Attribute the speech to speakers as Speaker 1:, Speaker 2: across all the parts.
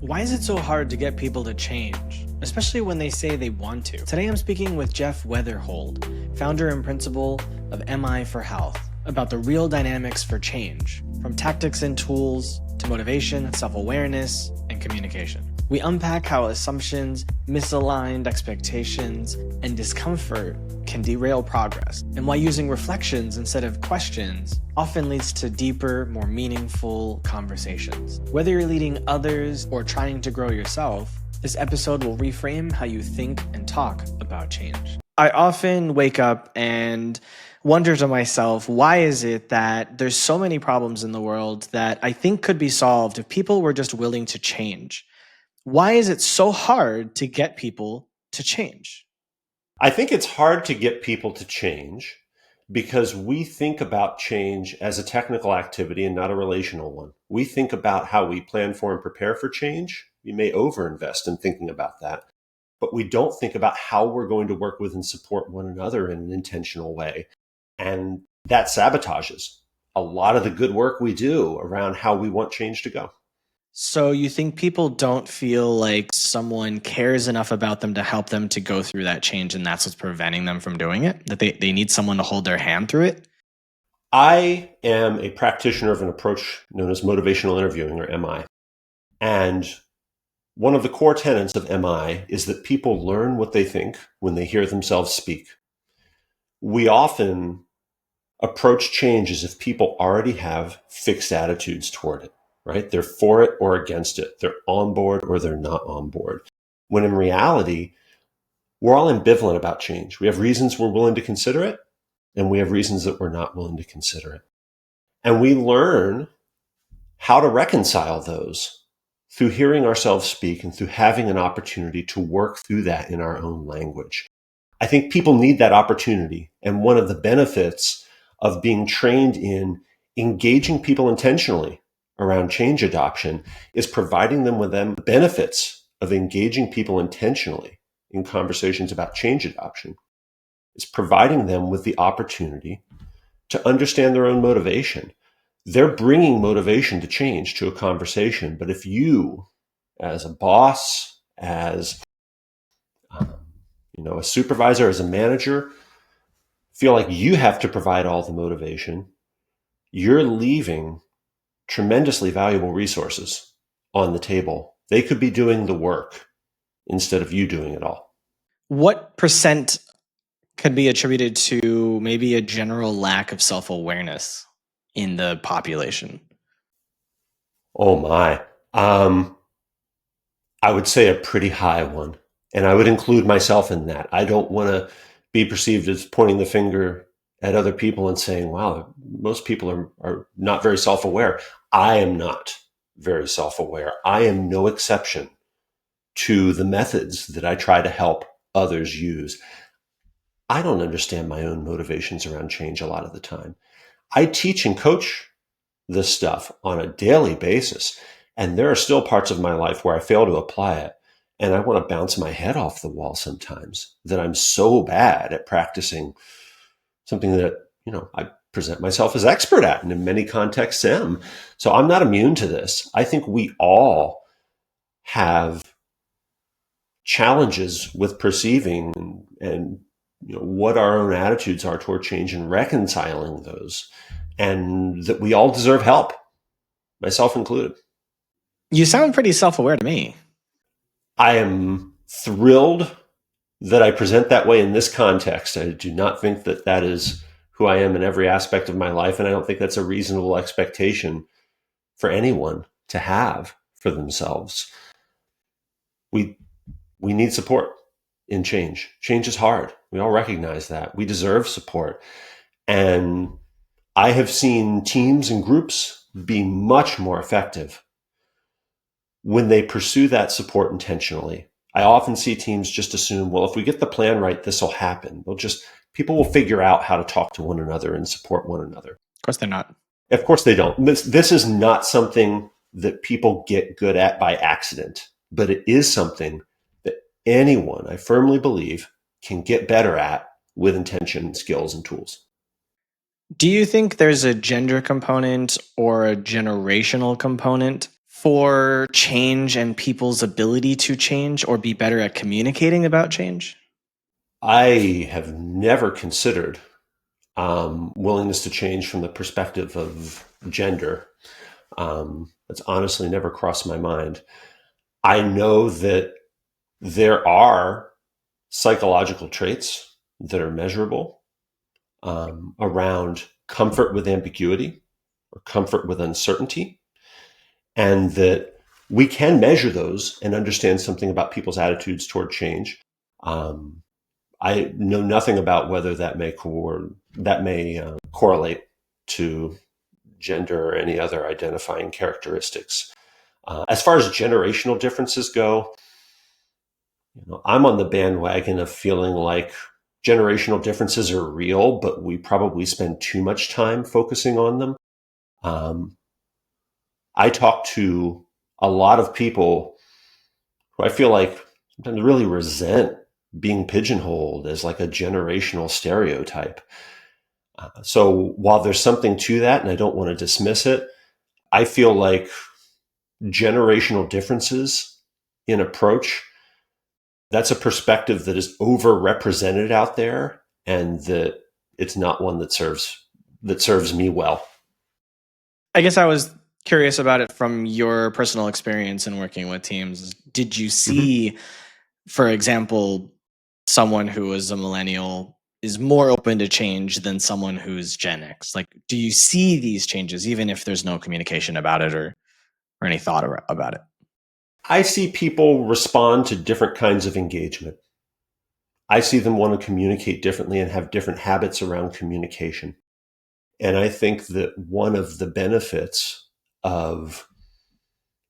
Speaker 1: Why is it so hard to get people to change, especially when they say they want to? Today I'm speaking with Jeff Weatherhold, founder and principal of MI for Health, about the real dynamics for change, from tactics and tools to motivation, self-awareness, and communication. We unpack how assumptions, misaligned expectations, and discomfort can derail progress, and why using reflections instead of questions often leads to deeper, more meaningful conversations. Whether you're leading others or trying to grow yourself, this episode will reframe how you think and talk about change. I often wake up and wonder to myself, why is it that there's so many problems in the world that I think could be solved if people were just willing to change? Why is it so hard to get people to change?
Speaker 2: I think it's hard to get people to change because we think about change as a technical activity and not a relational one. We think about how we plan for and prepare for change. We may overinvest in thinking about that, but we don't think about how we're going to work with and support one another in an intentional way. And that sabotages a lot of the good work we do around how we want change to go.
Speaker 1: So you think people don't feel like someone cares enough about them to help them to go through that change, and that's what's preventing them from doing it? That they need someone to hold their hand through it?
Speaker 2: I am a practitioner of an approach known as motivational interviewing, or MI. And one of the core tenets of MI is that people learn what they think when they hear themselves speak. We often approach change as if people already have fixed attitudes toward it, right? They're for it or against it. They're on board or they're not on board. When in reality, we're all ambivalent about change. We have reasons we're willing to consider it, and we have reasons that we're not willing to consider it. And we learn how to reconcile those through hearing ourselves speak and through having an opportunity to work through that in our own language. I think people need that opportunity. And one of the benefits of being trained in engaging people intentionally around change adoption is providing them with the benefits of engaging people intentionally in conversations about change adoption. It's providing them with the opportunity to understand their own motivation. They're bringing motivation to change to a conversation. But if you, as a boss, as a supervisor, as a manager, feel like you have to provide all the motivation, you're leaving tremendously valuable resources on the table. They could be doing the work instead of you doing it all.
Speaker 1: What percent could be attributed to maybe a general lack of self-awareness in the population?
Speaker 2: Oh my. I would say a pretty high one. And I would include myself in that. I don't want to be perceived as pointing the finger at other people and saying, wow, most people are not very self-aware. I am not very self-aware. I am no exception to the methods that I try to help others use. I don't understand my own motivations around change a lot of the time. I teach and coach this stuff on a daily basis. And there are still parts of my life where I fail to apply it. And I want to bounce my head off the wall sometimes that I'm so bad at practicing something that, I present myself as expert at and in many contexts am. So I'm not immune to this. I think we all have challenges with perceiving and what our own attitudes are toward change and reconciling those, and that we all deserve help, myself included.
Speaker 1: You sound pretty self-aware to me.
Speaker 2: I am thrilled that I present that way in this context. I do not think that that is who I am in every aspect of my life, and I don't think that's a reasonable expectation for anyone to have for themselves. We need support in change. Change is hard. We all recognize that. We deserve support. And I have seen teams and groups be much more effective when they pursue that support intentionally. I often see teams just assume, well, if we get the plan right, this will happen. People will figure out how to talk to one another and support one another.
Speaker 1: Of course they're not.
Speaker 2: Of course they don't. This is not something that people get good at by accident, but it is something that anyone, I firmly believe, can get better at with intention, skills, and tools.
Speaker 1: Do you think there's a gender component or a generational component for change and people's ability to change or be better at communicating about change?
Speaker 2: I have never considered willingness to change from the perspective of gender. That's honestly never crossed my mind. I know that there are psychological traits that are measurable around comfort with ambiguity or comfort with uncertainty, and that we can measure those and understand something about people's attitudes toward change. Um, I know nothing about whether that may correlate to gender or any other identifying characteristics. As far as generational differences go, I'm on the bandwagon of feeling like generational differences are real, but we probably spend too much time focusing on them. Um, I talk to a lot of people who I feel like sometimes really resent being pigeonholed as like a generational stereotype. So while there's something to that, and I don't want to dismiss it, I feel like generational differences in approach, that's a perspective that is overrepresented out there, and that it's not one that serves me well.
Speaker 1: I guess I was curious about it from your personal experience in working with teams. Did you
Speaker 2: Mm-hmm.
Speaker 1: see, for example, someone who is a millennial is more open to change than someone who's Gen X? Like, do you see these changes even if there's no communication about it or any thought about it?
Speaker 2: I see people respond to different kinds of engagement. I see them want to communicate differently and have different habits around communication. And I think that one of the benefits of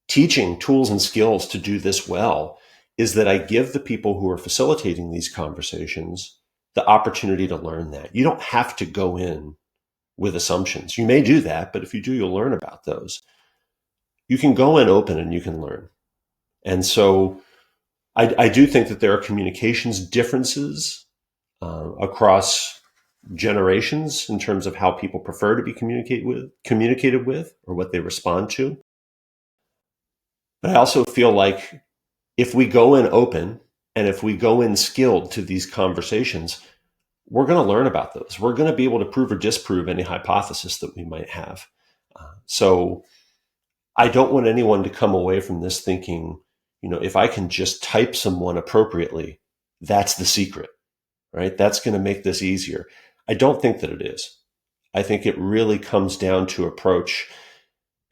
Speaker 2: teaching tools and skills to do this well is that I give the people who are facilitating these conversations the opportunity to learn that. You don't have to go in with assumptions. You may do that, but if you do, you'll learn about those. You can go in open and you can learn. And so I do think that there are communications differences across generations in terms of how people prefer to be communicated with, or what they respond to. But I also feel like if we go in open and if we go in skilled to these conversations, we're going to learn about those. We're going to be able to prove or disprove any hypothesis that we might have. So I don't want anyone to come away from this thinking, if I can just type someone appropriately, that's the secret, right? That's going to make this easier. I don't think that it is. I think it really comes down to approach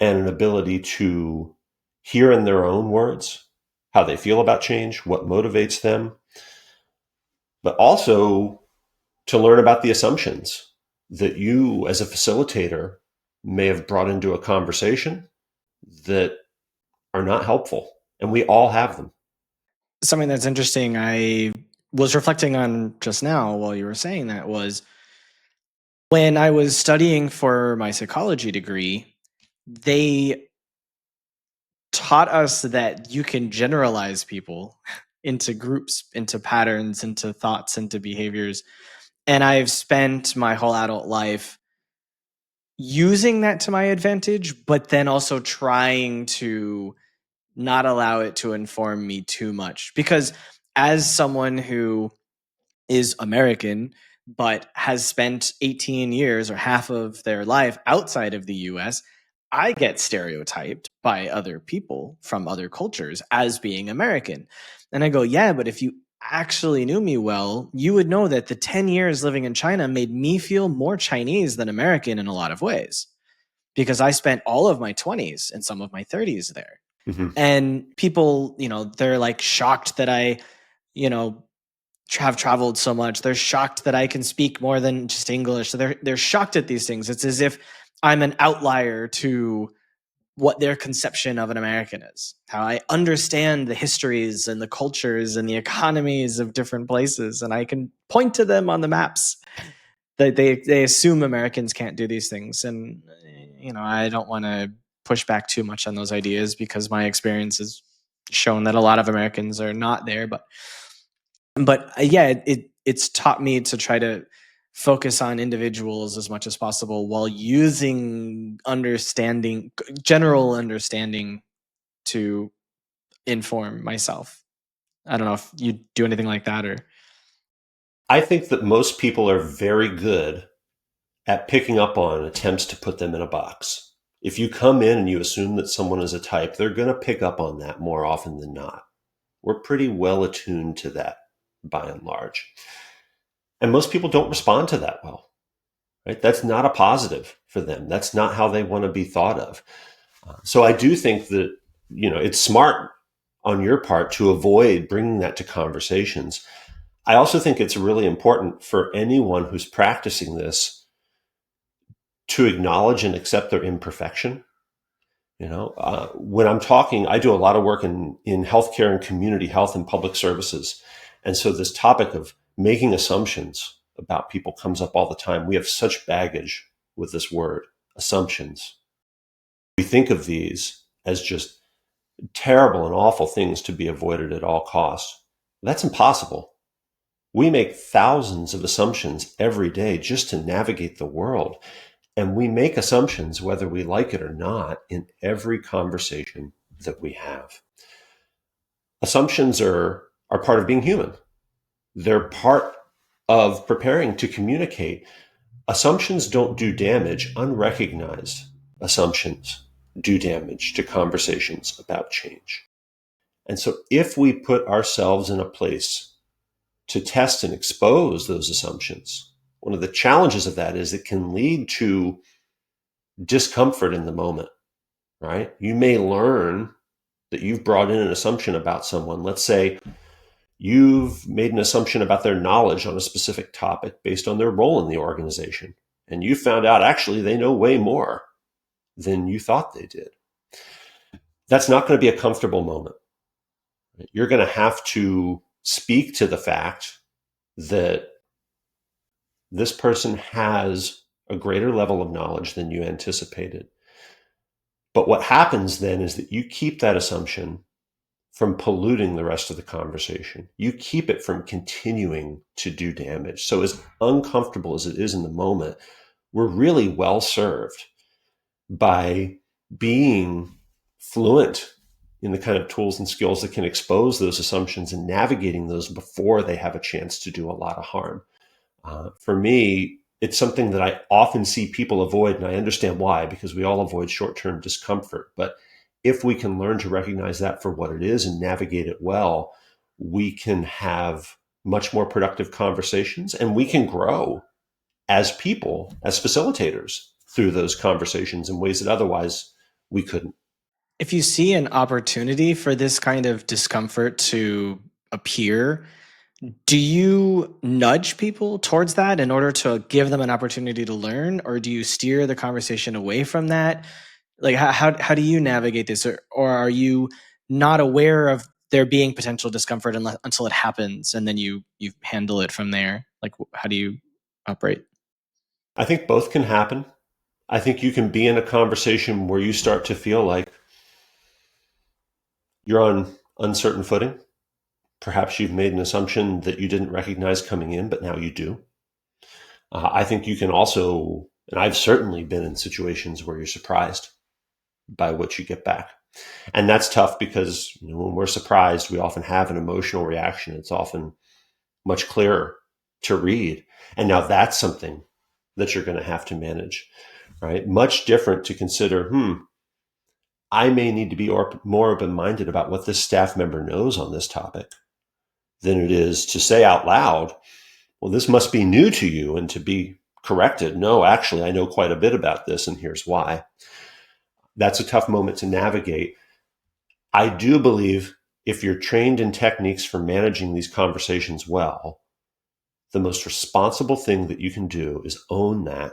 Speaker 2: and an ability to hear in their own words how they feel about change, what motivates them, but also to learn about the assumptions that you as a facilitator may have brought into a conversation that are not helpful. And we all have them.
Speaker 1: Something that's interesting, I was reflecting on just now while you were saying that, was when I was studying for my psychology degree, they taught us that you can generalize people into groups, into patterns, into thoughts, into behaviors. And I've spent my whole adult life using that to my advantage, but then also trying to not allow it to inform me too much. Because as someone who is American, but has spent 18 years or half of their life outside of the US, I get stereotyped by other people from other cultures as being American. And I go, yeah, but if you actually knew me well, you would know that the 10 years living in China made me feel more Chinese than American in a lot of ways, because I spent all of my 20s and some of my 30s there.
Speaker 2: Mm-hmm.
Speaker 1: And people, they're like shocked that I, you know, have traveled so much. They're shocked that I can speak more than just English. So they're shocked at these things. It's as if I'm an outlier to what their conception of an American is. How I understand the histories and the cultures and the economies of different places, and I can point to them on the maps. They assume Americans can't do these things, and I don't want to push back too much on those ideas because my experience has shown that a lot of Americans are not there. But yeah, it's taught me to try to focus on individuals as much as possible while using general understanding to inform myself. I don't know if you do anything like that or.
Speaker 2: I think that most people are very good at picking up on attempts to put them in a box. If you come in and you assume that someone is a type, they're going to pick up on that more often than not. We're pretty well attuned to that by and large. And most people don't respond to that well, right? That's not a positive for them. That's not how they want to be thought of. So I do think that, it's smart on your part to avoid bringing that to conversations. I also think it's really important for anyone who's practicing this to acknowledge and accept their imperfection. When I'm talking, I do a lot of work in healthcare and community health and public services. And so this topic of making assumptions about people comes up all the time. We have such baggage with this word, assumptions. We think of these as just terrible and awful things to be avoided at all costs. That's impossible. We make thousands of assumptions every day just to navigate the world. And we make assumptions, whether we like it or not, in every conversation that we have. Assumptions are part of being human. They're part of preparing to communicate. Assumptions don't do damage. Unrecognized assumptions do damage to conversations about change. And so if we put ourselves in a place to test and expose those assumptions, one of the challenges of that is it can lead to discomfort in the moment, right? You may learn that you've brought in an assumption about someone. Let's say you've made an assumption about their knowledge on a specific topic based on their role in the organization. And you found out actually they know way more than you thought they did. That's not going to be a comfortable moment. You're going to have to speak to the fact that this person has a greater level of knowledge than you anticipated. But what happens then is that you keep that assumption from polluting the rest of the conversation. You keep it from continuing to do damage. So as uncomfortable as it is in the moment, we're really well served by being fluent in the kind of tools and skills that can expose those assumptions and navigating those before they have a chance to do a lot of harm. For me, it's something that I often see people avoid, and I understand why, because we all avoid short-term discomfort. But if we can learn to recognize that for what it is and navigate it well, we can have much more productive conversations, and we can grow as people, as facilitators through those conversations in ways that otherwise we couldn't.
Speaker 1: If you see an opportunity for this kind of discomfort to appear, do you nudge people towards that in order to give them an opportunity to learn, or do you steer the conversation away from that? Like, how do you navigate this, or are you not aware of there being potential discomfort until it happens, and then you handle it from there? Like, how do you operate?
Speaker 2: I think both can happen. I think you can be in a conversation where you start to feel like you're on uncertain footing. Perhaps you've made an assumption that you didn't recognize coming in, but now you do. I think you can also, and I've certainly been in situations where you're surprised by what you get back. And that's tough because when we're surprised, we often have an emotional reaction. It's often much clearer to read. And now that's something that you're going to have to manage, right? Much different to consider, I may need to be more open-minded about what this staff member knows on this topic than it is to say out loud, well, this must be new to you, and to be corrected. No, actually, I know quite a bit about this, and here's why. That's a tough moment to navigate. I do believe if you're trained in techniques for managing these conversations well, the most responsible thing that you can do is own that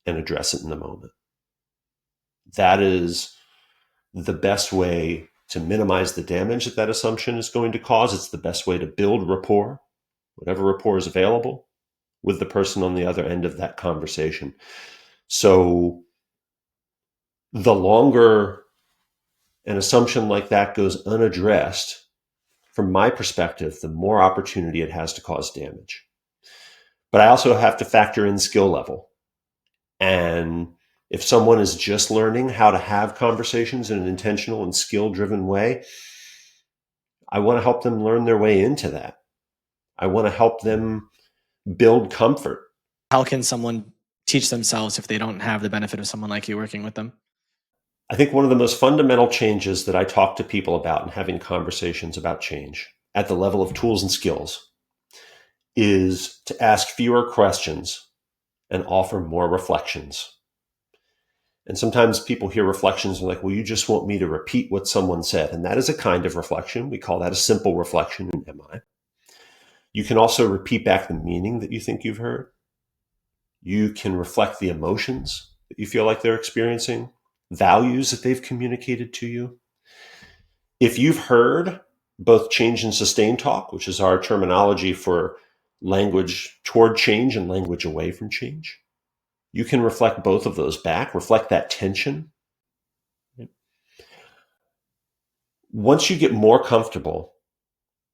Speaker 2: and address it in the moment. That is the best way to minimize the damage that assumption is going to cause. It's the best way to build rapport, whatever rapport is available, with the person on the other end of that conversation. So the longer an assumption like that goes unaddressed, from my perspective, the more opportunity it has to cause damage. But I also have to factor in skill level. And If someone is just learning how to have conversations in an intentional and skill-driven way, I want to help them learn their way into that. I want to help them build comfort.
Speaker 1: How can someone teach themselves if they don't have the benefit of someone like you working with them?
Speaker 2: I think one of the most fundamental changes that I talk to people about in having conversations about change at the level of tools and skills is to ask fewer questions and offer more reflections. And sometimes people hear reflections and like, well, you just want me to repeat what someone said. And that is a kind of reflection. We call that a simple reflection in MI. You can also repeat back the meaning that you think you've heard. You can reflect the emotions that you feel like they're experiencing, values that they've communicated to you. If you've heard both change and sustain talk, which is our terminology for language toward change and language away from change, you can reflect both of those back, reflect that tension. Once you get more comfortable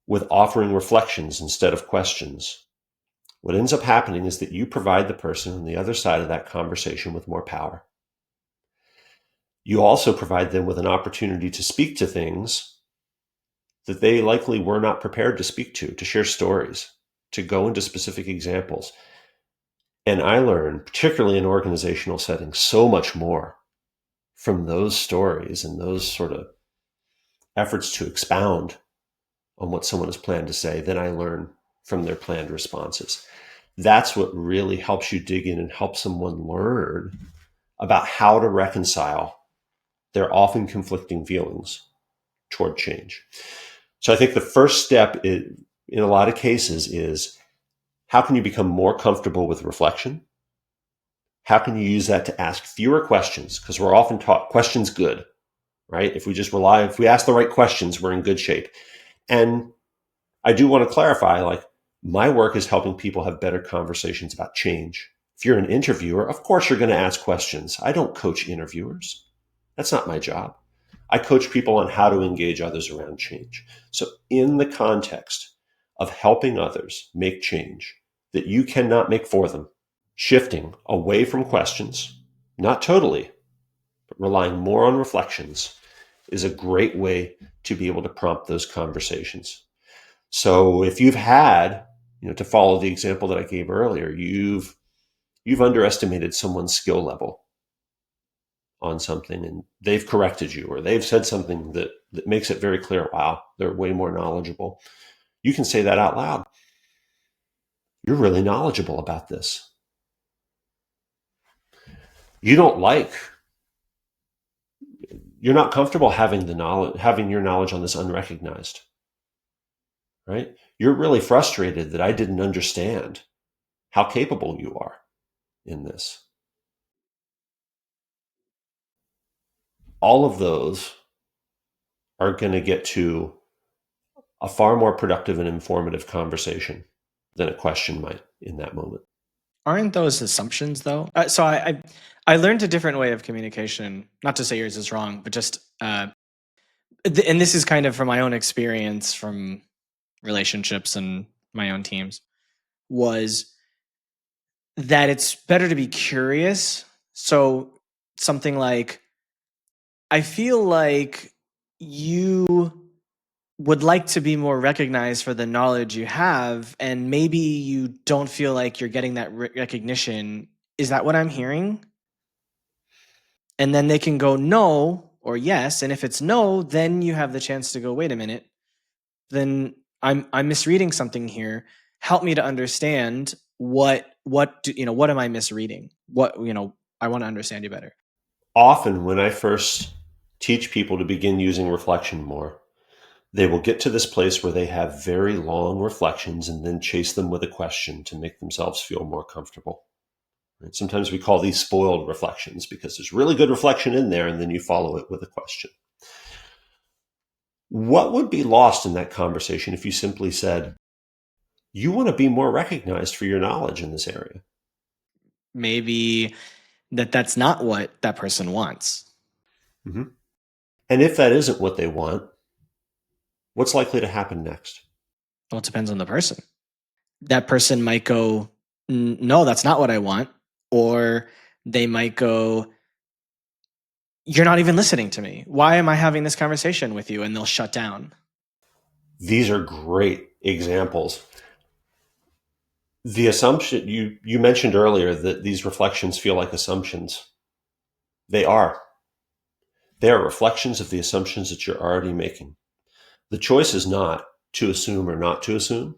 Speaker 2: with offering reflections instead of questions, what ends up happening is that you provide the person on the other side of that conversation with more power. You also provide them with an opportunity to speak to things that they likely were not prepared to speak to share stories, to go into specific examples. And I learn, particularly in organizational settings, so much more from those stories and those sort of efforts to expound on what someone has planned to say than I learn from their planned responses. That's what really helps you dig in and help someone learn about how to reconcile their often conflicting feelings toward change. So I think the first step in a lot of cases is, how can you become more comfortable with reflection? How can you use that to ask fewer questions? Because we're often taught questions good, right? If we ask the right questions, we're in good shape. And I do want to clarify, like, my work is helping people have better conversations about change. If you're an interviewer, of course you're going to ask questions. I don't coach interviewers. That's not my job. I coach people on how to engage others around change. So in the context of helping others make change that you cannot make for them, shifting away from questions, not totally, but relying more on reflections, is a great way to be able to prompt those conversations. So if you've had, to follow the example that I gave earlier, you've underestimated someone's skill level on something and they've corrected you, or they've said something that makes it very clear, wow, they're way more knowledgeable. You can say that out loud. You're really knowledgeable about this. You're not comfortable having your knowledge on this unrecognized, right? You're really frustrated that I didn't understand how capable you are in this. All of those are going to get to a far more productive and informative conversation than a question might in that moment.
Speaker 1: Aren't those assumptions though? So I learned a different way of communication. Not to say yours is wrong, but just and this is kind of from my own experience from relationships and my own teams, was that it's better to be curious. So something like, I feel like you would like to be more recognized for the knowledge you have, and maybe you don't feel like you're getting that recognition. Is that what I'm hearing? And then they can go no or yes, and if it's no, then you have the chance to go, wait a minute, then I'm misreading something here. Help me to understand what am I misreading? I want to understand you better.
Speaker 2: Often, when I first teach people to begin using reflection more, they will get to this place where they have very long reflections and then chase them with a question to make themselves feel more comfortable. Right? Sometimes we call these spoiled reflections because there's really good reflection in there, and then you follow it with a question. What would be lost in that conversation if you simply said, you want to be more recognized for your knowledge in this area?
Speaker 1: Maybe that's not what that person wants.
Speaker 2: Mm-hmm. And if that isn't what they want, what's likely to happen next?
Speaker 1: Well, it depends on the person. That person might go, no, that's not what I want. Or they might go, you're not even listening to me. Why am I having this conversation with you? And they'll shut down.
Speaker 2: These are great examples. The assumption you mentioned earlier that these reflections feel like assumptions. They are. They are reflections of the assumptions that you're already making. The choice is not to assume or not to assume.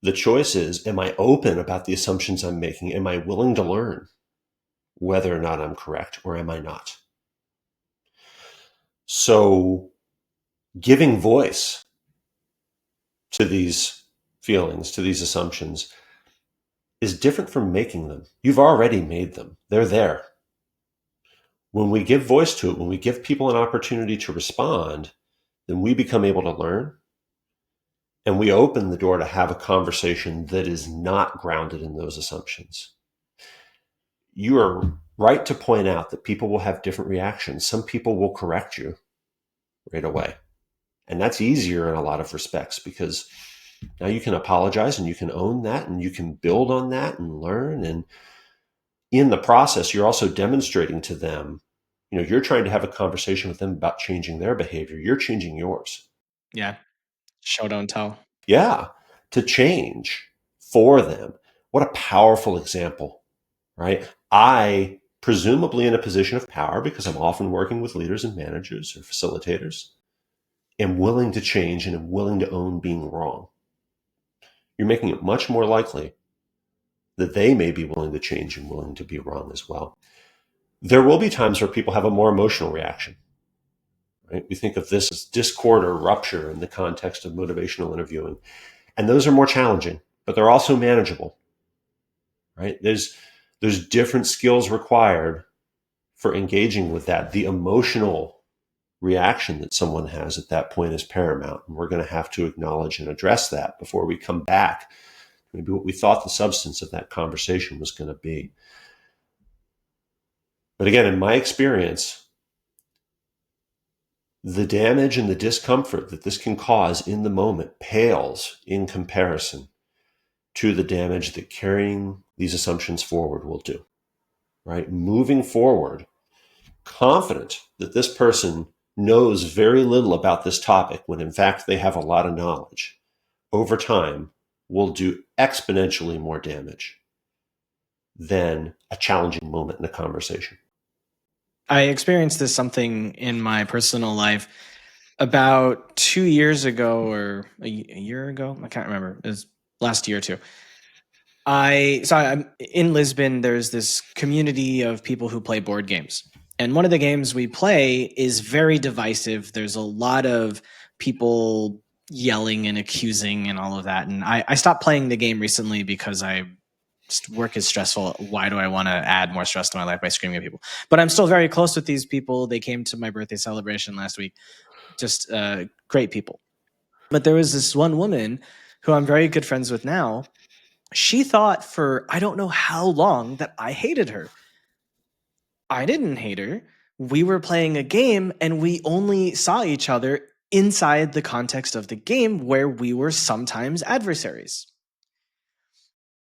Speaker 2: The choice is, am I open about the assumptions I'm making? Am I willing to learn whether or not I'm correct, or am I not? So giving voice to these feelings, to these assumptions, is different from making them. You've already made them. They're there. When we give voice to it, when we give people an opportunity to respond, then we become able to learn, and we open the door to have a conversation that is not grounded in those assumptions. You are right to point out that people will have different reactions. Some people will correct you right away. And that's easier in a lot of respects, because now you can apologize and you can own that and you can build on that and learn. And in the process, you're also demonstrating to them, you're trying to have a conversation with them about changing their behavior. You're changing yours.
Speaker 1: Yeah. Show, don't tell.
Speaker 2: Yeah. To change for them. What a powerful example, right? I, presumably in a position of power, because I'm often working with leaders and managers or facilitators, am willing to change and am willing to own being wrong. You're making it much more likely that they may be willing to change and willing to be wrong as well. There will be times where people have a more emotional reaction, right? We think of this as discord or rupture in the context of motivational interviewing. And those are more challenging, but they're also manageable, right? There's different skills required for engaging with that. The emotional reaction that someone has at that point is paramount. And we're going to have to acknowledge and address that before we come back to maybe what we thought the substance of that conversation was going to be. But again, in my experience, the damage and the discomfort that this can cause in the moment pales in comparison to the damage that carrying these assumptions forward will do, right? Moving forward, confident that this person knows very little about this topic when in fact they have a lot of knowledge, over time will do exponentially more damage than a challenging moment in a conversation.
Speaker 1: I experienced this something in my personal life about 2 years ago, or a year ago. I can't remember. It was last year or two. I'm in Lisbon. There's this community of people who play board games. And one of the games we play is very divisive. There's a lot of people yelling and accusing and all of that. And I stopped playing the game recently because work is stressful. Why do I want to add more stress to my life by screaming at people? But I'm still very close with these people. They came to my birthday celebration last week. Just great people. But there was this one woman who I'm very good friends with now. She thought for I don't know how long that I hated her. I didn't hate her. We were playing a game and we only saw each other inside the context of the game where we were sometimes adversaries.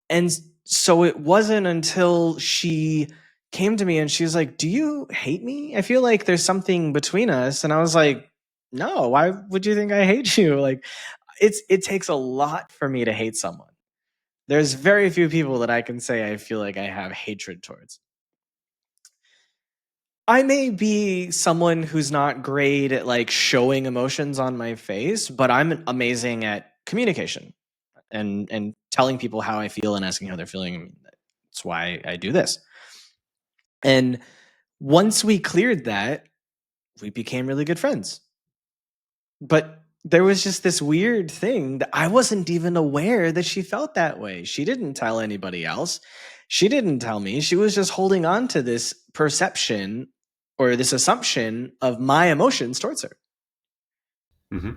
Speaker 1: And so it wasn't until she came to me and she was like, "Do you hate me? I feel like there's something between us." And I was like, "No, why would you think I hate you?" Like it takes a lot for me to hate someone. There's very few people that I can say I feel like I have hatred towards. I may be someone who's not great at like showing emotions on my face, but I'm amazing at communication and telling people how I feel and asking how they're feeling. That's why I do this. And once we cleared that, we became really good friends. But there was just this weird thing that I wasn't even aware that she felt that way. She didn't tell anybody else. She didn't tell me. She was just holding on to this perception or this assumption of my emotions towards her.
Speaker 2: Mm-hmm.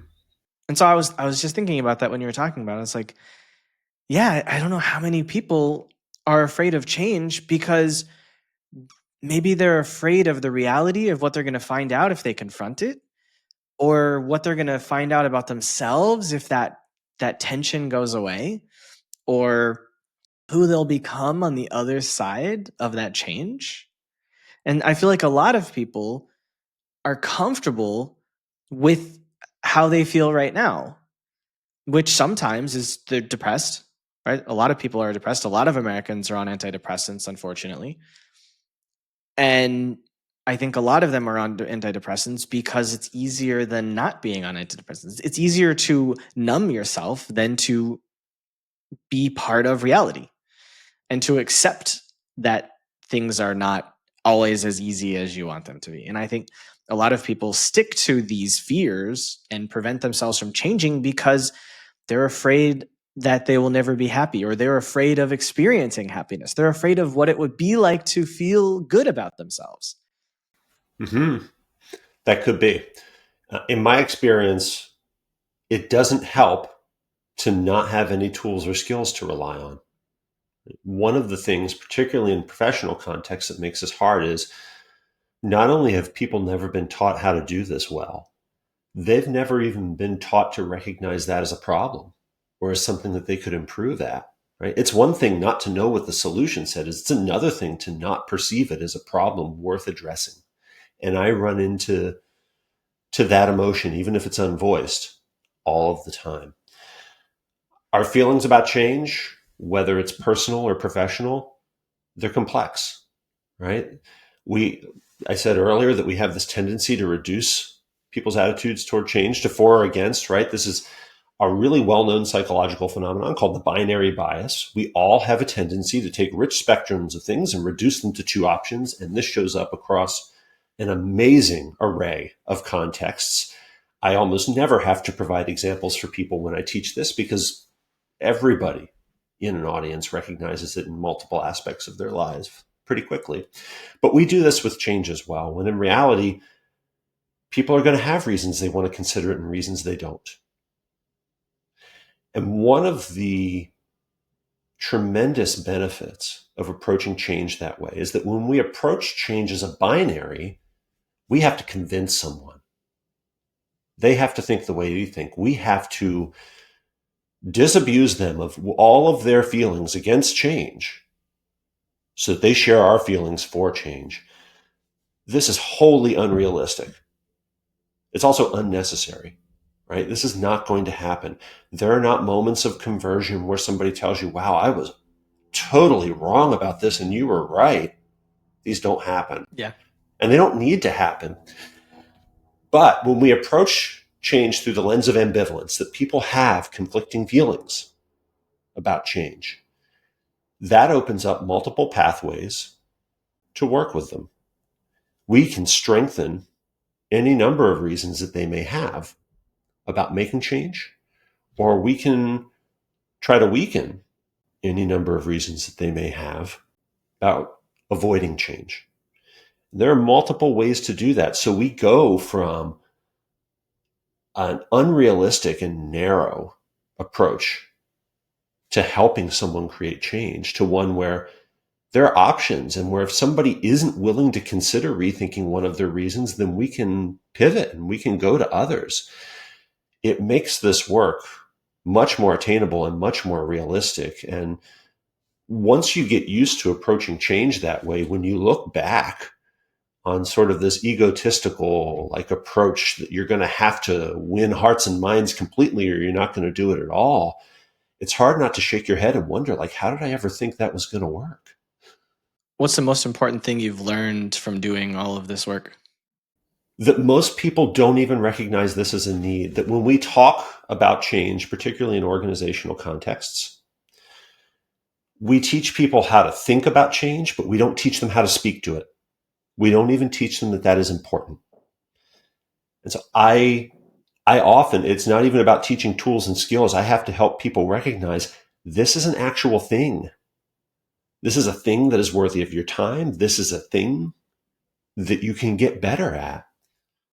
Speaker 1: And so I was just thinking about that when you were talking about it. It's like, yeah, I don't know how many people are afraid of change because maybe they're afraid of the reality of what they're going to find out if they confront it, or what they're going to find out about themselves if that tension goes away, or who they'll become on the other side of that change. And I feel like a lot of people are comfortable with how they feel right now, which sometimes is they're depressed, right? A lot of people are depressed. A lot of Americans are on antidepressants, unfortunately. And I think a lot of them are on antidepressants because it's easier than not being on antidepressants. It's easier to numb yourself than to be part of reality and to accept that things are not always as easy as you want them to be. And I think a lot of people stick to these fears and prevent themselves from changing because they're afraid that they will never be happy, or they're afraid of experiencing happiness. They're afraid of what it would be like to feel good about themselves.
Speaker 2: Mm-hmm. That could be. In my experience, it doesn't help to not have any tools or skills to rely on. One of the things, particularly in professional context, that makes this hard is not only have people never been taught how to do this well, they've never even been taught to recognize that as a problem or as something that they could improve at. Right? It's one thing not to know what the solution set is. It's another thing to not perceive it as a problem worth addressing. And I run into that emotion, even if it's unvoiced, all of the time. Our feelings about change, whether it's personal or professional, they're complex, right? I said earlier that we have this tendency to reduce people's attitudes toward change to for or against, right? This is a really well-known psychological phenomenon called the binary bias. We all have a tendency to take rich spectrums of things and reduce them to two options. And this shows up across an amazing array of contexts. I almost never have to provide examples for people when I teach this because everybody in an audience recognizes it in multiple aspects of their lives pretty quickly. But we do this with change as well, when in reality, people are going to have reasons they want to consider it and reasons they don't. And one of the tremendous benefits of approaching change that way is that when we approach change as a binary, we have to convince someone. They have to think the way we think. We have to disabuse them of all of their feelings against change so that they share our feelings for change. This is wholly unrealistic. It's also unnecessary, right? This is not going to happen. There are not moments of conversion where somebody tells you, wow, I was totally wrong about this and you were right. These don't happen.
Speaker 1: Yeah.
Speaker 2: And they don't need to happen. But when we approach change through the lens of ambivalence, that people have conflicting feelings about change, that opens up multiple pathways to work with them. We can strengthen any number of reasons that they may have about making change, or we can try to weaken any number of reasons that they may have about avoiding change. There are multiple ways to do that. So we go from an unrealistic and narrow approach to helping someone create change to one where there are options, and where if somebody isn't willing to consider rethinking one of their reasons, then we can pivot and we can go to others. It makes this work much more attainable and much more realistic. And once you get used to approaching change that way, when you look back on sort of this egotistical like approach that you're going to have to win hearts and minds completely or you're not going to do it at all, it's hard not to shake your head and wonder, like, how did I ever think that was going to work?
Speaker 1: What's the most important thing you've learned from doing all of this work?
Speaker 2: That most people don't even recognize this as a need. That when we talk about change, particularly in organizational contexts, we teach people how to think about change, but we don't teach them how to speak to it. We don't even teach them that that is important. And so I often, it's not even about teaching tools and skills. I have to help people recognize this is an actual thing. This is a thing that is worthy of your time. This is a thing that you can get better at.